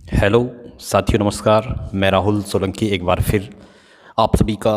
Hello साथियों, नमस्कार। मैं राहुल सोलंकी एक बार फिर आप सभी का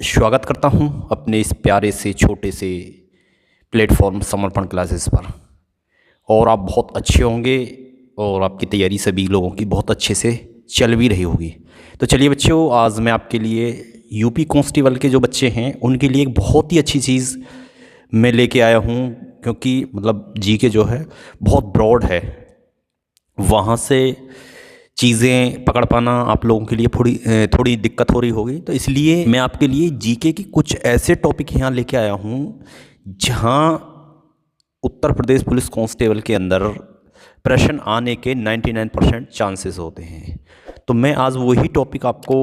स्वागत करता हूं अपने इस प्यारे से छोटे से प्लेटफॉर्म समर्पण क्लासेस पर। और आप बहुत अच्छे होंगे और आपकी तैयारी सभी लोगों की बहुत अच्छे से चल भी रही होगी। तो चलिए बच्चों, आज मैं आपके लिए यूपी कांस्टेबल के जो बच्चे हैं उनके लिए एक बहुत ही अच्छी चीज़ मैं लेके आया हूँ, क्योंकि मतलब जीके जो है बहुत ब्रॉड है, वहाँ से चीज़ें पकड़ पाना आप लोगों के लिए थोड़ी दिक्कत हो रही होगी। तो इसलिए मैं आपके लिए जीके की कुछ ऐसे टॉपिक यहाँ लेके आया हूँ जहाँ उत्तर प्रदेश पुलिस कांस्टेबल के अंदर प्रश्न आने के 99% चांसेस होते हैं। तो मैं आज वही टॉपिक आपको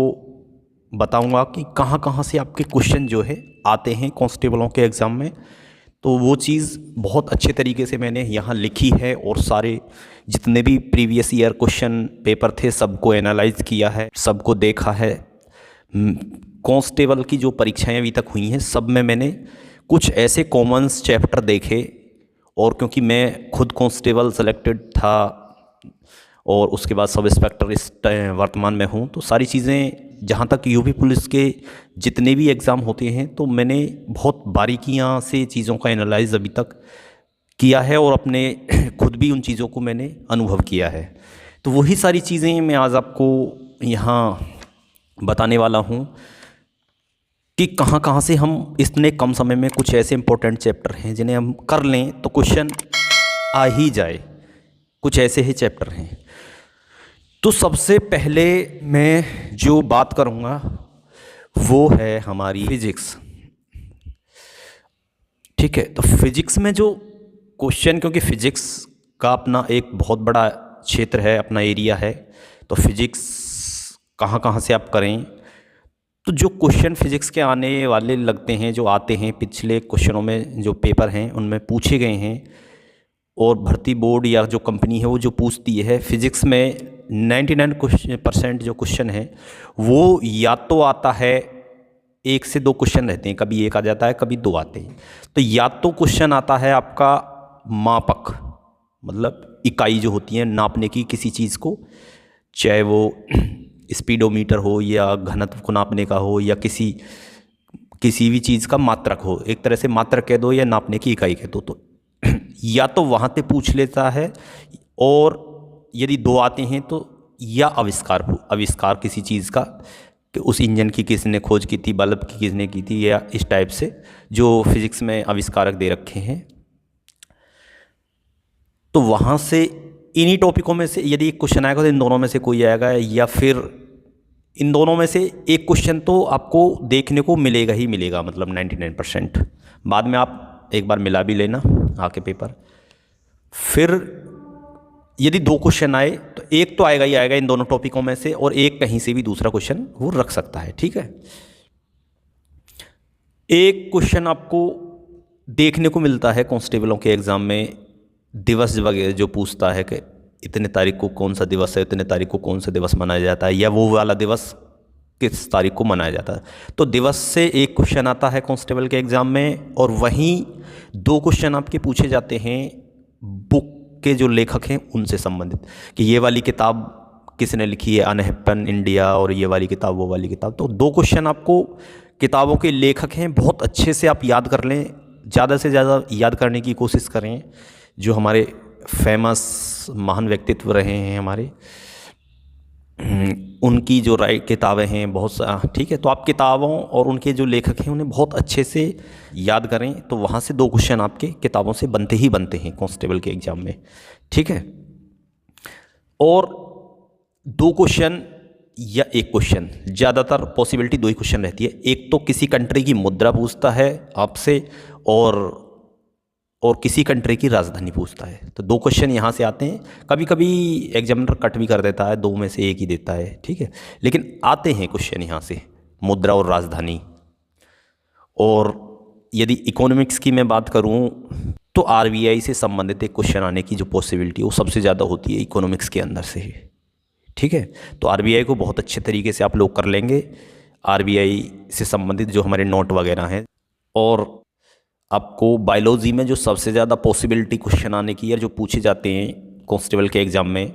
बताऊंगा कि कहाँ कहाँ से आपके क्वेश्चन जो है आते हैं कांस्टेबलों के एग्ज़ाम में। तो वो चीज़ बहुत अच्छे तरीके से मैंने यहाँ लिखी है और सारे जितने भी प्रीवियस ईयर क्वेश्चन पेपर थे सबको एनालाइज किया है, सबको देखा है। कांस्टेबल की जो परीक्षाएं अभी तक हुई हैं सब में मैंने कुछ ऐसे कॉमन्स चैप्टर देखे, और क्योंकि मैं खुद कांस्टेबल सेलेक्टेड था और उसके बाद सब इंस्पेक्टर इस वर्तमान में हूँ, तो सारी चीज़ें जहाँ तक यूपी पुलिस के जितने भी एग्ज़ाम होते हैं तो मैंने बहुत बारीकियाँ से चीज़ों का एनालाइज अभी तक किया है और अपने खुद भी उन चीज़ों को मैंने अनुभव किया है। तो वही सारी चीज़ें मैं आज आपको यहाँ बताने वाला हूँ कि कहाँ कहाँ से हम इतने कम समय में कुछ ऐसे इंपॉर्टेंट चैप्टर हैं जिन्हें हम कर लें तो क्वेश्चन आ ही जाए। कुछ ऐसे ही चैप्टर हैं। तो सबसे पहले मैं जो बात करूँगा वो है हमारी फिजिक्स। ठीक है, तो फिजिक्स में जो क्वेश्चन, क्योंकि फिजिक्स का अपना एक बहुत बड़ा क्षेत्र है, अपना एरिया है, तो फिजिक्स कहाँ कहाँ से आप करें, तो जो क्वेश्चन फिजिक्स के आने वाले लगते हैं, जो आते हैं पिछले क्वेश्चनों में जो पेपर हैं उनमें पूछे गए हैं, और भर्ती बोर्ड या जो कंपनी है वो जो पूछती है फिजिक्स में 99% जो क्वेश्चन है वो या तो आता है, एक से दो क्वेश्चन रहते हैं, कभी एक आ जाता है कभी दो आते हैं। तो या तो क्वेश्चन आता है आपका मापक, मतलब इकाई जो होती है नापने की किसी चीज़ को, चाहे वो स्पीडोमीटर हो या घनत्व को नापने का हो या किसी भी चीज़ का मात्रक हो, एक तरह से मात्रक कह दो या नापने की इकाई कह दो। तो या तो वहाँ पे पूछ लेता है, और यदि दो आते हैं तो या आविष्कार किसी चीज़ का, कि उस इंजन की किसने खोज की थी, बल्ब की किसने की थी, या इस टाइप से जो फिजिक्स में आविष्कारक दे रखे हैं। तो वहाँ से इन्हीं टॉपिकों में से यदि एक क्वेश्चन आएगा तो इन दोनों में से कोई आएगा, या फिर इन दोनों में से एक क्वेश्चन तो आपको देखने को मिलेगा ही मिलेगा, मतलब 99%। बाद में आप एक बार मिला भी लेना आके पेपर। फिर यदि दो क्वेश्चन आए तो एक तो आएगा ही आएगा इन दोनों टॉपिकों में से, और एक कहीं से भी दूसरा क्वेश्चन वो रख सकता है। ठीक है, एक क्वेश्चन आपको देखने को मिलता है कांस्टेबलों के एग्ज़ाम में, दिवस वगैरह जो पूछता है कि इतने तारीख को कौन सा दिवस है, इतने तारीख को कौन सा दिवस मनाया जाता है, या वो वाला दिवस किस तारीख को मनाया जाता है। तो दिवस से एक क्वेश्चन आता है कांस्टेबल के एग्ज़ाम में, और वहीं दो क्वेश्चन आपके पूछे जाते हैं बुक के जो लेखक हैं उनसे संबंधित, कि ये वाली किताब किसने लिखी है, अनहप्पन इंडिया, और ये वाली किताब वो वाली किताब। तो दो क्वेश्चन आपको किताबों के लेखक हैं बहुत अच्छे से आप याद कर लें, ज़्यादा से ज़्यादा याद करने की कोशिश करें। जो हमारे फेमस महान व्यक्तित्व रहे हैं हमारे, उनकी जो राइट किताबें हैं बहुत ठीक है, तो आप किताबों और उनके जो लेखक हैं उन्हें बहुत अच्छे से याद करें। तो वहाँ से दो क्वेश्चन आपके किताबों से बनते ही बनते हैं कांस्टेबल के एग्ज़ाम में। ठीक है, और दो क्वेश्चन या एक क्वेश्चन, ज़्यादातर पॉसिबिलिटी दो ही क्वेश्चन रहती है। एक तो किसी कंट्री की मुद्रा पूछता है आपसे, और किसी कंट्री की राजधानी पूछता है। तो दो क्वेश्चन यहाँ से आते हैं। कभी कभी एग्जामिनर कट भी कर देता है, दो में से एक ही देता है, ठीक है, लेकिन आते हैं क्वेश्चन यहाँ से, मुद्रा और राजधानी। और यदि इकोनॉमिक्स की मैं बात करूँ तो आरबीआई से संबंधित एक क्वेश्चन आने की जो पॉसिबिलिटी वो सबसे ज़्यादा होती है इकोनॉमिक्स के अंदर से ही। ठीक है, तो आरबीआई को बहुत अच्छे तरीके से आप लोग कर लेंगे, आरबीआई से संबंधित जो हमारे नोट वगैरह हैं। और आपको बायोलॉजी में जो सबसे ज़्यादा पॉसिबिलिटी क्वेश्चन आने की है, जो पूछे जाते हैं कांस्टेबल के एग्ज़ाम में,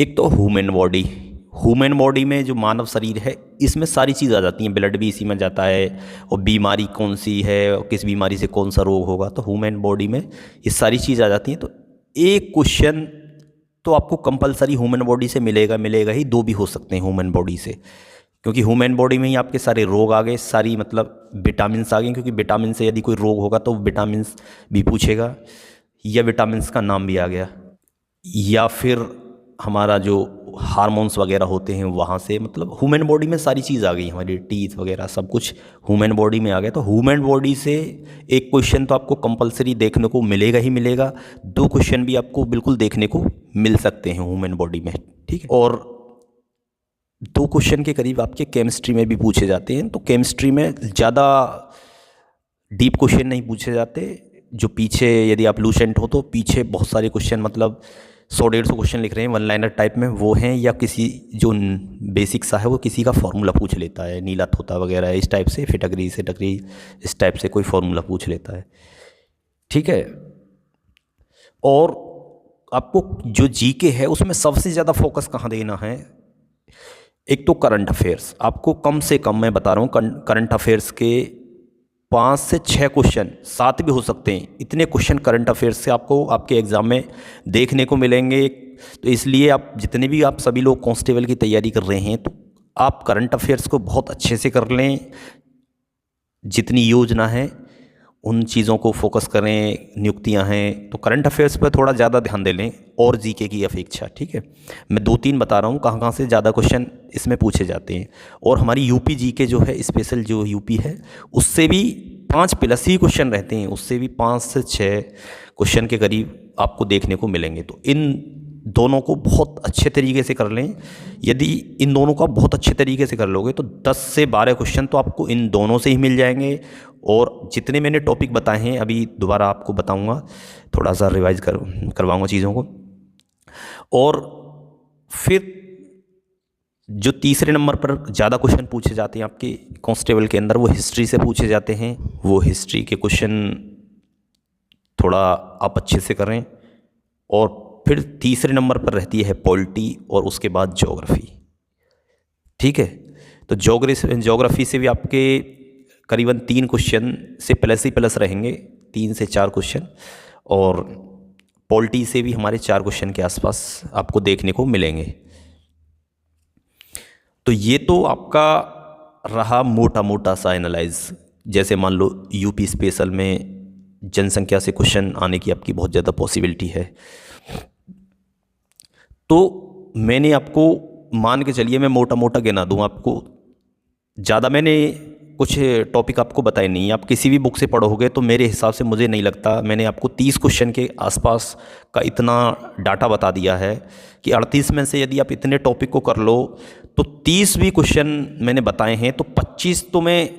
एक तो ह्यूमन बॉडी में जो मानव शरीर है इसमें सारी चीज़ आ जाती हैं, ब्लड भी इसी में जाता है, और बीमारी कौन सी है और किस बीमारी से कौन सा रोग होगा, तो ह्यूमन बॉडी में ये सारी चीज़ आ जाती हैं। तो एक क्वेश्चन तो आपको कंपलसरी ह्यूमन बॉडी से मिलेगा ही, दो भी हो सकते हैं ह्यूमन बॉडी से, क्योंकि ह्यूमन बॉडी में ही आपके सारे रोग आ गए, सारी मतलब विटामिन आ गए, क्योंकि विटामिन से यदि कोई रोग होगा तो विटामिन भी पूछेगा, या विटामिन का नाम भी आ गया, या फिर हमारा जो हार्मोन्स वगैरह होते हैं वहाँ से, मतलब ह्यूमन बॉडी में सारी चीज़ आ गई, हमारी टीथ वगैरह सब कुछ ह्यूमन बॉडी में आ गया। तो ह्यूमन बॉडी से एक क्वेश्चन तो आपको कंपलसरी देखने को मिलेगा ही मिलेगा, दो क्वेश्चन भी आपको बिल्कुल देखने को मिल सकते हैं ह्यूमन बॉडी में, ठीक है। और दो क्वेश्चन के करीब आपके केमिस्ट्री में भी पूछे जाते हैं। तो केमिस्ट्री में ज़्यादा डीप क्वेश्चन नहीं पूछे जाते, जो पीछे यदि आप लूसेंट हो तो पीछे बहुत सारे क्वेश्चन, मतलब 100-150 क्वेश्चन लिख रहे हैं वन लाइनर टाइप में, वो हैं, या किसी जो बेसिक सा है वो किसी का फार्मूला पूछ लेता है, नीला तोता वगैरह इस टाइप से, फिटकरी से टकरी इस टाइप से कोई फार्मूला पूछ लेता है, ठीक है। और आपको जो जीके है उसमें सबसे ज़्यादा फोकस कहाँ देना है, एक तो करंट अफेयर्स, आपको कम से कम मैं बता रहा हूँ करंट अफेयर्स के 5 से 6 क्वेश्चन, 7 भी हो सकते हैं, इतने क्वेश्चन करंट अफेयर्स से आपको आपके एग्ज़ाम में देखने को मिलेंगे। तो इसलिए आप जितने भी आप सभी लोग कांस्टेबल की तैयारी कर रहे हैं तो आप करंट अफेयर्स को बहुत अच्छे से कर लें, जितनी योजना है उन चीज़ों को फोकस करें, नियुक्तियां हैं तो करंट अफेयर्स पर थोड़ा ज़्यादा ध्यान दे लें और जीके की अपेक्षा, ठीक है। मैं 2-3 बता रहा हूँ कहाँ कहाँ से ज़्यादा क्वेश्चन इसमें पूछे जाते हैं। और हमारी यूपी जीके जो है, स्पेशल जो यूपी है, उससे भी 5+ ही क्वेश्चन रहते हैं, उससे भी 5 से 6 क्वेश्चन के करीब आपको देखने को मिलेंगे। तो इन दोनों को बहुत अच्छे तरीके से कर लें। यदि इन दोनों को आप बहुत अच्छे तरीके से कर लोगे तो 10 से 12 क्वेश्चन तो आपको इन दोनों से ही मिल जाएंगे। और जितने मैंने टॉपिक बताए हैं अभी दोबारा आपको बताऊंगा, थोड़ा सा रिवाइज करवाऊंगा चीज़ों को। और फिर जो तीसरे नंबर पर ज़्यादा क्वेश्चन पूछे जाते हैं आपके कांस्टेबल के अंदर, वो हिस्ट्री से पूछे जाते हैं। वो हिस्ट्री के क्वेश्चन थोड़ा आप अच्छे से करें। और फिर तीसरे नंबर पर रहती है पॉलिटी और उसके बाद ज्योग्राफी, ठीक है। तो ज्योग्राफी से भी आपके करीबन 3 क्वेश्चन से प्लस ही प्लस रहेंगे, 3 से 4 क्वेश्चन। और पॉलिटी से भी हमारे 4 क्वेश्चन के आसपास आपको देखने को मिलेंगे। तो ये तो आपका रहा मोटा मोटा सा एनालाइज। जैसे मान लो यूपी स्पेशल में जनसंख्या से क्वेश्चन आने की आपकी बहुत ज़्यादा पॉसिबिलिटी है। तो मैंने आपको मान के चलिए, मैं मोटा मोटा गिना दूँ आपको, ज़्यादा मैंने कुछ टॉपिक आपको बताए नहीं। आप किसी भी बुक से पढ़ोगे तो मेरे हिसाब से मुझे नहीं लगता, मैंने आपको 30 क्वेश्चन के आसपास का इतना डाटा बता दिया है कि 38 में से यदि आप इतने टॉपिक को कर लो तो 30 भी क्वेश्चन मैंने बताए हैं, तो 25 तो मैं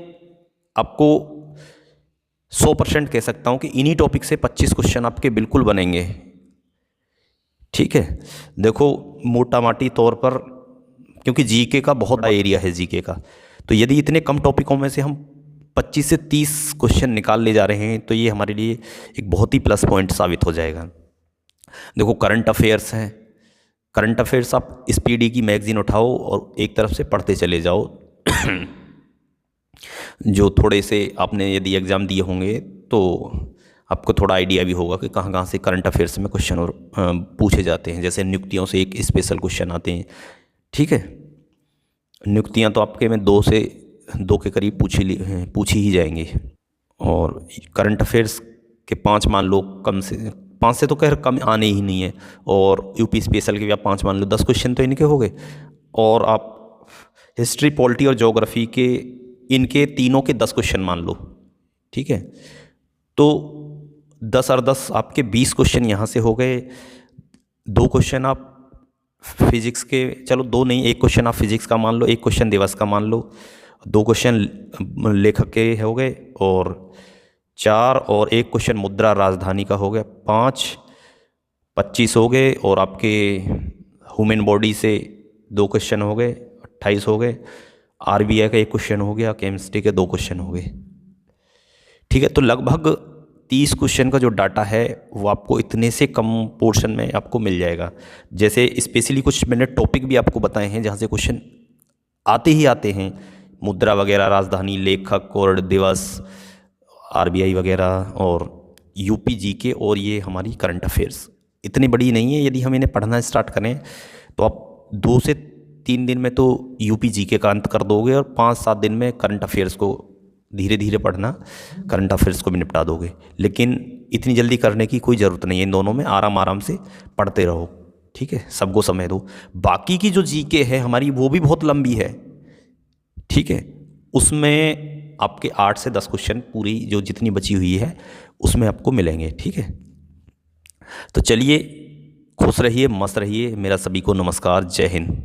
आपको 100% कह सकता हूँ कि इन्हीं टॉपिक से 25 क्वेश्चन आपके बिल्कुल बनेंगे, ठीक है। देखो मोटा माटी तौर पर, क्योंकि जीके का बहुत बड़ा एरिया है जीके का, तो यदि इतने कम टॉपिकों में से हम 25 से 30 क्वेश्चन निकाल ले जा रहे हैं तो ये हमारे लिए एक बहुत ही प्लस पॉइंट साबित हो जाएगा। देखो करंट अफेयर्स हैं, करंट अफेयर्स आप स्पीडी की मैगज़ीन उठाओ और एक तरफ से पढ़ते चले जाओ। जो थोड़े से आपने यदि एग्ज़ाम दिए होंगे तो आपको थोड़ा आइडिया भी होगा कि कहाँ कहाँ से करंट अफेयर्स में क्वेश्चन और पूछे जाते हैं। जैसे नियुक्तियों से एक स्पेशल क्वेश्चन आते हैं, ठीक है। नियुक्तियाँ तो आपके में 2 के करीब पूछी ही जाएंगी। और करंट अफेयर्स के 5 मान लो, कम से 5 से तो खैर कम आने ही नहीं है। और यूपी स्पेशल के भी आप 5 मान लो, 10 क्वेश्चन तो इनके हो गए। और आप हिस्ट्री, पॉलिटी और ज्योग्राफी के, इनके तीनों के 10 क्वेश्चन मान लो, ठीक है। तो 10 और 10 आपके 20 क्वेश्चन यहाँ से हो गए। 2 क्वेश्चन आप फिजिक्स के, चलो 2 नहीं, 1 क्वेश्चन आप फिजिक्स का मान लो, 1 क्वेश्चन दिवस का मान लो, 2 क्वेश्चन लेखक के हो गए, और 4 और 1 क्वेश्चन मुद्रा राजधानी का हो गया, 25 हो गए। और आपके ह्यूमन बॉडी से 2 क्वेश्चन हो गए, 28 हो गए। आरबीआई का 1 क्वेश्चन हो गया, केमिस्ट्री के 2 क्वेश्चन हो गए, ठीक है। तो लगभग 30 क्वेश्चन का जो डाटा है वो आपको इतने से कम पोर्शन में आपको मिल जाएगा। जैसे स्पेशली कुछ मैंने टॉपिक भी आपको बताए हैं जहाँ से क्वेश्चन आते ही आते हैं, मुद्रा वगैरह, राजधानी, लेखक और दिवस, आरबीआई वगैरह, और यूपी जीके, और ये हमारी करंट अफेयर्स इतनी बड़ी नहीं है। यदि हम इन्हें पढ़ना स्टार्ट करें तो आप 2 से 3 दिन में तो यूपी जीके का अंत कर दोगे और 5-7 दिन में करंट अफेयर्स को धीरे धीरे पढ़ना, करंट अफेयर्स को भी निपटा दोगे। लेकिन इतनी जल्दी करने की कोई ज़रूरत नहीं है, इन दोनों में आराम आराम से पढ़ते रहो, ठीक है। सबको समय दो। बाकी की जो जीके है हमारी वो भी बहुत लंबी है, ठीक है। उसमें आपके 8 से 10 क्वेश्चन पूरी जो जितनी बची हुई है उसमें आपको मिलेंगे, ठीक है। तो चलिए, खुश रहिए, मस्त रहिए। मेरा सभी को नमस्कार, जय हिंद।